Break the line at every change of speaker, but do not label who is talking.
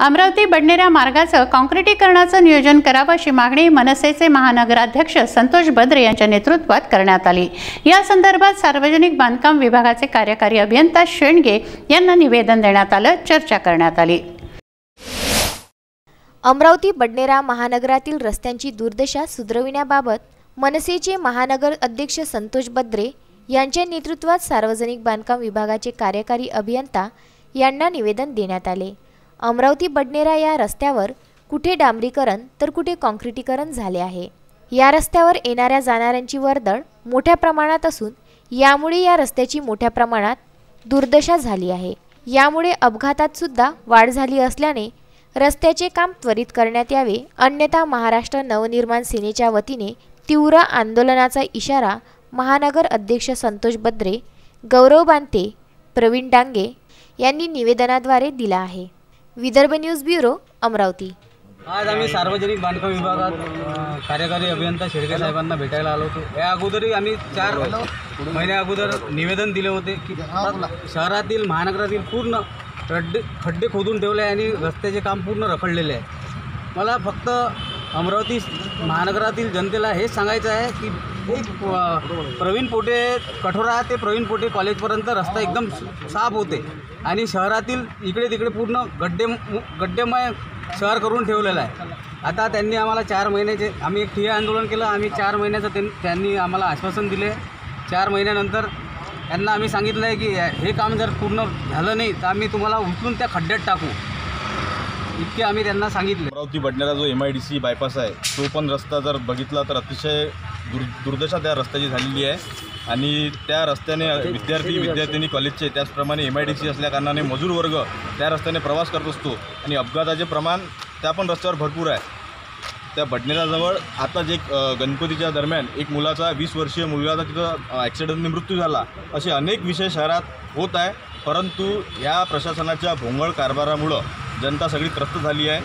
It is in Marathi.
अमरावती बडनेरा मार्गाचं काँक्रिटीकरणाचं नियोजन करावं अशी मागणी मनसेचे महानगराध्यक्ष संतोष बद्रे यांच्या नेतृत्वात करण्यात आली। या संदर्भात सार्वजनिक बांधकाम विभागाचे कार्यकारी अभियंता शेंडगे यांना निवेदन देण्यात आलं, चर्चा करण्यात आली।
अमरावती बडनेरा महानगरातील रस्त्यांची दुर्दशा सुधरविण्याबाबत मनसेचे महानगर अध्यक्ष संतोष बद्रे यांच्या नेतृत्वात सार्वजनिक बांधकाम विभागाचे कार्यकारी अभियंता यांना निवेदन देण्यात आले। अमरावती बडनेरा या रस्त्यावर कुठे डांबरीकरण तर कुठे काँक्रिटीकरण झाले आहे। या रस्त्यावर येणाऱ्या जाणाऱ्यांची वर्दळ मोठ्या प्रमाणात असून यामुळे या रस्त्याची मोठ्या प्रमाणात दुर्दशा झाली आहे। यामुळे अपघातात सुद्धा वाढ झाली असल्याने रस्त्याचे काम त्वरित करण्यात यावे, अन्यथा महाराष्ट्र नवनिर्माण सेनेच्या वतीने तीव्र आंदोलनाचा इशारा महानगर अध्यक्ष संतोष बद्रे, गौरव बांते, प्रवीण डांगे यांनी निवेदनाद्वारे दिला आहे। Vidarbha news bureau, Amravati.
आज आम्ही सार्वजनिक बांधकाम विभागात कार्यकारी अभियंता शेडगे साहेबांना भेटायला आलो होतो। या अगोदरही आम्ही 4 महिन्या अगोदर निवेदन दिले होते की शहरातील महानगरातील पूर्ण खड्डे खोदून ठेवले आणि रस्त्याचे काम पूर्ण रखडलेले आहे। मला फक्त अमरावती महानगरातील जनतेला हेच सांगायचं आहे की प्रवीण पोटे कठोरा ते प्रवीण पोटे कॉलेजपर्यंत रस्ता एकदम साफ होते आणि शहरातील इकडे तिकडे पूर्ण गड्डेमय शहर करून ठेवलेलं आहे। आता त्यांनी आम्हाला 4 महिन्याचे आम्ही एक ठिय्या आंदोलन केलं, आम्ही 4 महिन्याचं त्यांनी आम्हाला आश्वासन दिले। 4 महिन्यानंतर त्यांना आम्ही सांगितलं आहे की हे काम जर पूर्ण झालं नाही तर आम्ही तुम्हाला उचलून त्या खड्ड्यात टाकू, इतके आम्ही त्यांना सांगितले।
अमरावती बडनेरा जो MIDC बायपास आहे तो पण रस्ता जर बघितला तर अतिशय दुर्दशा त्या रस्त्याची झालेली आहे आणि त्या रस्त्याने विद्यार्थिनी कॉलेजचे त्याचप्रमाणे MIDC असल्याकारणाने मजूर वर्ग त्या रस्त्याने प्रवास करत असतो आणि अपघाताचे प्रमाण त्या पण रस्त्यावर भरपूर आहे। त्या बडनेराजवळ आता जे गणपतीच्या दरम्यान एक मुलाचा 20 वर्षीय मुलगाचा तिथं ॲक्सिडेंटने मृत्यू झाला, असे अनेक विषय शहरात होत आहे। परंतु या प्रशासनाच्या भोंगळ कारभारामुळं जनता सगळी त्रस्त झाली आहे।